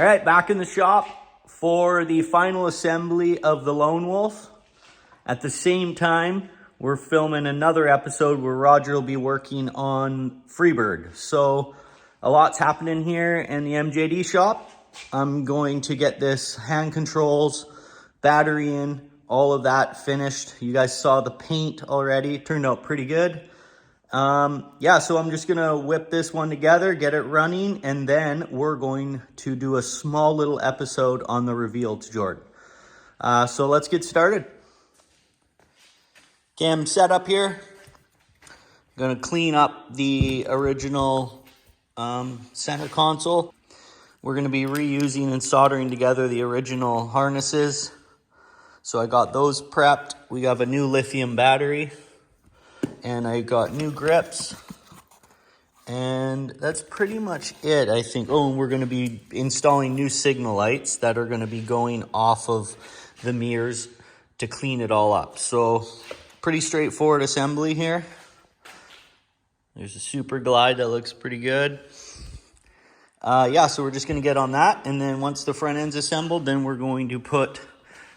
All right, back in the shop for the final assembly of the Lone Wolf. At the same time, we're filming another episode where Roger will be working on Freebird. So a lot's happening here in the MJD shop. I'm going to get this hand controls, battery in, all of that finished. You guys saw the paint already. It turned out pretty good. Yeah, so I'm just gonna whip this one together, get it running, and then we're going to do a small little episode on the reveal to Jordan. So let's get started. Okay, I'm set up here. I'm gonna clean up the original center console. We're gonna be reusing and soldering together the original harnesses. So I got those prepped. We have a new lithium battery. And I got new grips, and that's pretty much it, I think. Oh, and we're going to be installing new signal lights that are going to be going off of the mirrors to clean it all up. So pretty straightforward assembly here. There's a super glide that looks pretty good. Yeah, so we're just going to get on that, and then once the front end's assembled, then we're going to put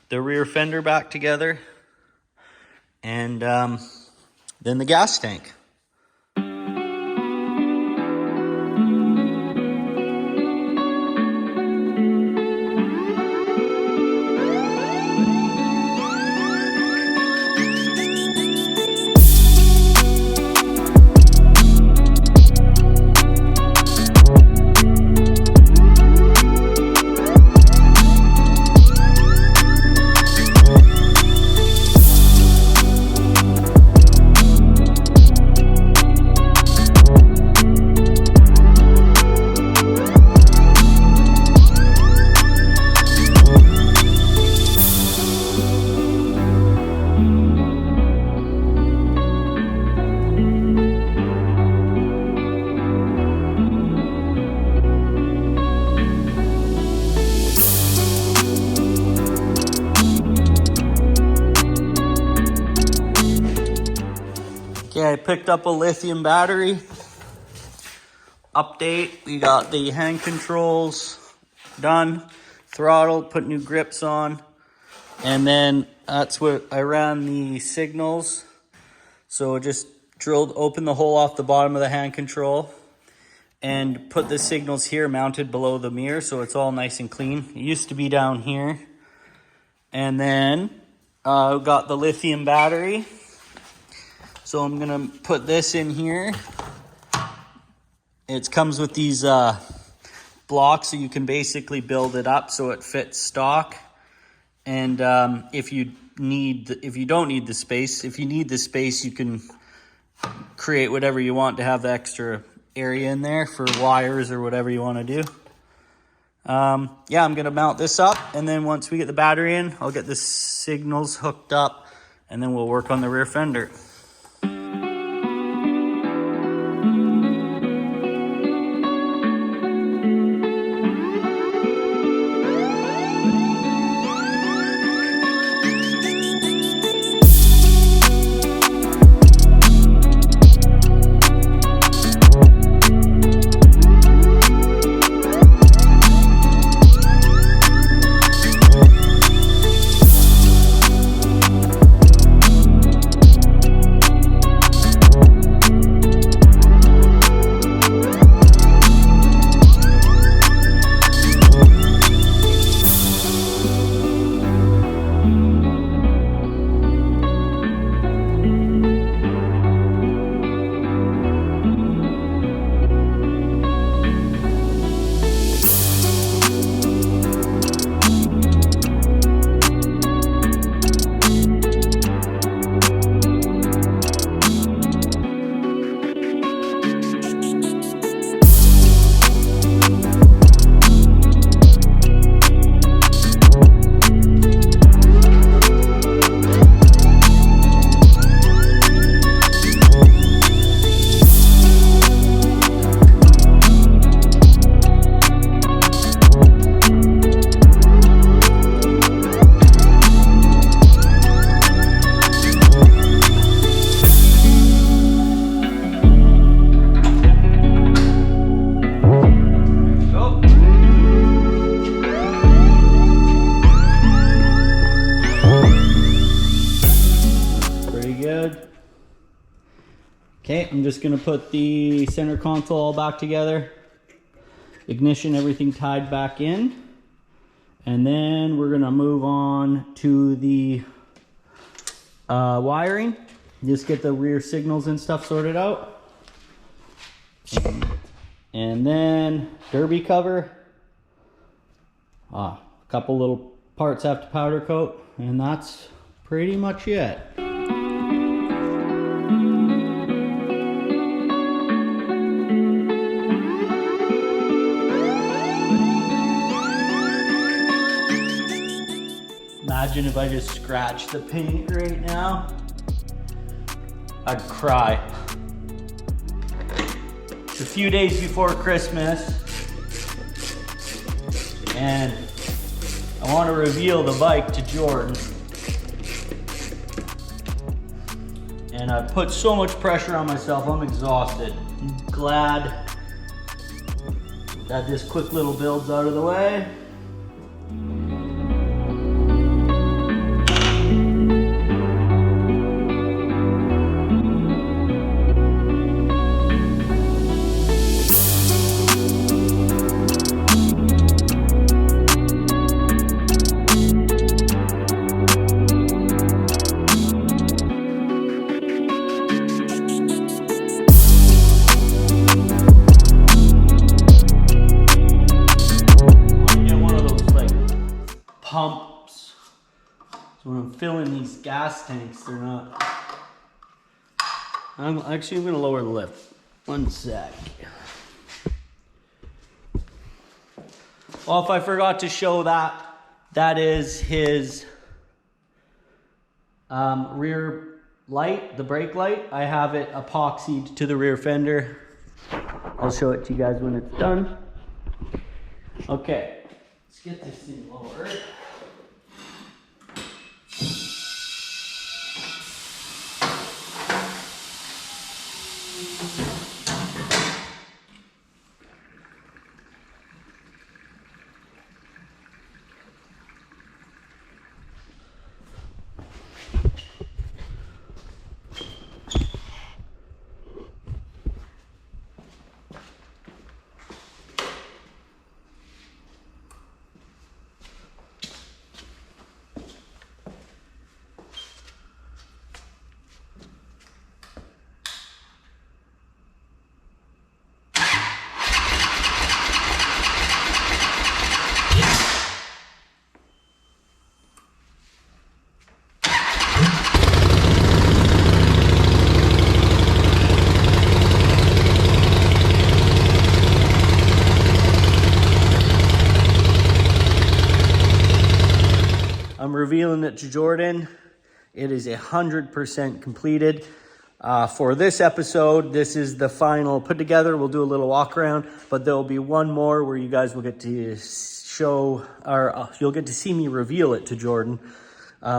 the rear fender back together, and then the gas tank. Okay, I picked up a lithium battery. Update, we got the hand controls done, throttle, put new grips on, and then that's what I ran the signals. So just opened the hole off the bottom of the hand control and put the signals here mounted below the mirror so it's all nice and clean. It used to be down here. And then got the lithium battery. So I'm gonna put this in here. It comes with these blocks, so you can basically build it up so it fits stock. And if you don't need the space, if you need the space, you can create whatever you want to have the extra area in there for wires or whatever you want to do. Yeah, I'm gonna mount this up, and then once we get the battery in, I'll get the signals hooked up, and then we'll work on the rear fender. Okay, I'm just gonna put the center console all back together. Ignition, everything tied back in. And then we're gonna move on to the wiring. Just get the rear signals and stuff sorted out. And then derby cover. A couple little parts have to powder coat, and that's pretty much it. Imagine if I just scratched the paint right now. I'd cry. It's a few days before Christmas, and I want to reveal the bike to Jordan. And I put so much pressure on myself, I'm exhausted. I'm glad that this quick little build's out of the way. Pumps. So when I'm filling these gas tanks, they're not. I'm gonna lower the lift. One sec. Well, if I forgot to show that, that is his rear light, the brake light. I have it epoxied to the rear fender. I'll show it to you guys when it's done. Okay, let's get this thing lowered. I'm revealing it to Jordan. It is 100% completed. For this episode, this is the final put together. We'll do a little walk around, but there'll be one more where you guys will get to show, or you'll get to see me reveal it to Jordan,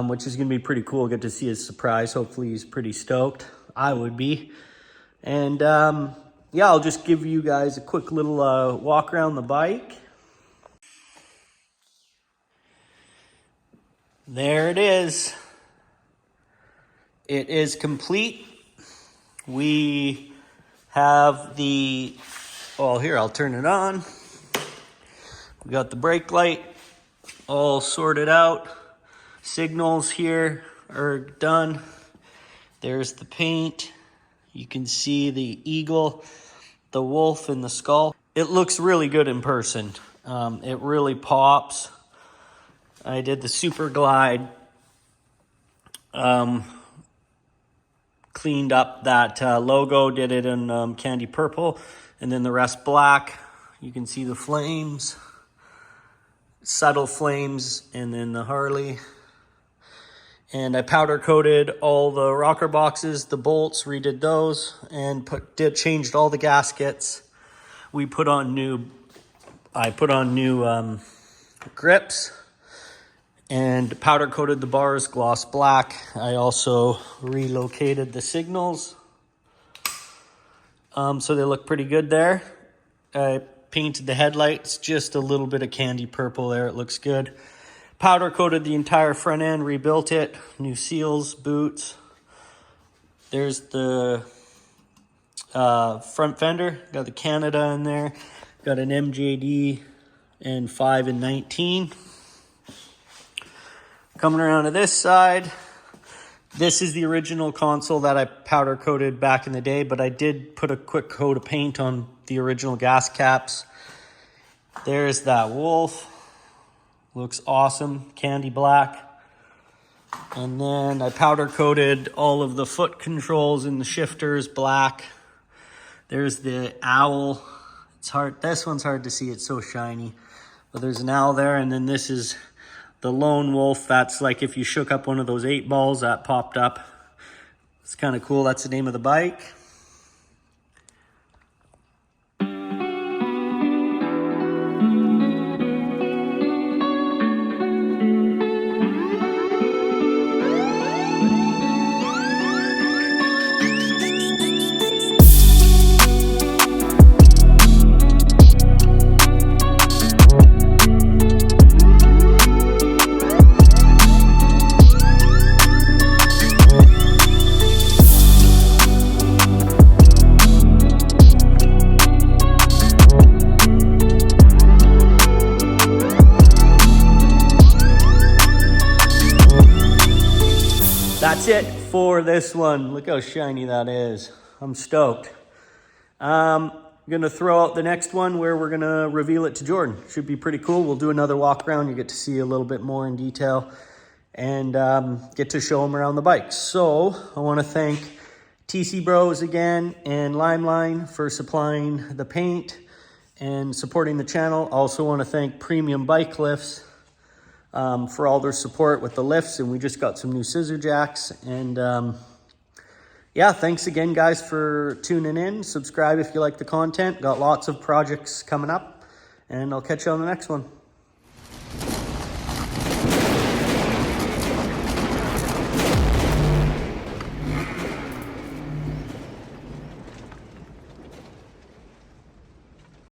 which is gonna be pretty cool. Get to see his surprise. Hopefully he's pretty stoked. I would be. And yeah, I'll just give you guys a quick little walk around the bike. There it is. It is complete. We have the, well, here, I'll turn it on. We got the brake light all sorted out. Signals here are done. There's the paint. You can see the eagle, the wolf, and the skull. It looks really good in person. It really pops. I did the Super Glide, cleaned up that logo, did it in candy purple, and then the rest black. You can see the flames, subtle flames, and then the Harley. And I powder coated all the rocker boxes, the bolts, redid those, and changed all the gaskets. I put on new grips. And powder coated the bars gloss black. I also relocated the signals. So they look pretty good there. I painted the headlights, just a little bit of candy purple there. It looks good. Powder coated the entire front end, rebuilt it. New seals, boots. There's the front fender, got the Canada in there, got an MJD and 5 and 19. Coming around to this side, this is the original console that I powder coated back in the day, but I did put a quick coat of paint on the original gas caps. There's that wolf. Looks awesome, candy black. And then I powder coated all of the foot controls and the shifters black. There's the owl. It's hard, this one's hard to see, it's so shiny. But there's an owl there, and then this is the lone wolf. That's like if you shook up one of those 8 balls that popped up. It's kind of cool. That's the name of the bike. That's it for this one. Look how shiny that is. I'm stoked. I'm going to throw out the next one where we're going to reveal it to Jordan. Should be pretty cool. We'll do another walk around. You get to see a little bit more in detail and get to show him around the bike. So I want to thank TC Bros again and Limeline for supplying the paint and supporting the channel. I also want to thank Premium Bike Lifts for all their support with the lifts, and we just got some new scissor jacks. And yeah, thanks again, guys, for tuning in. Subscribe if you like the content. Got lots of projects coming up, and I'll catch you on the next one.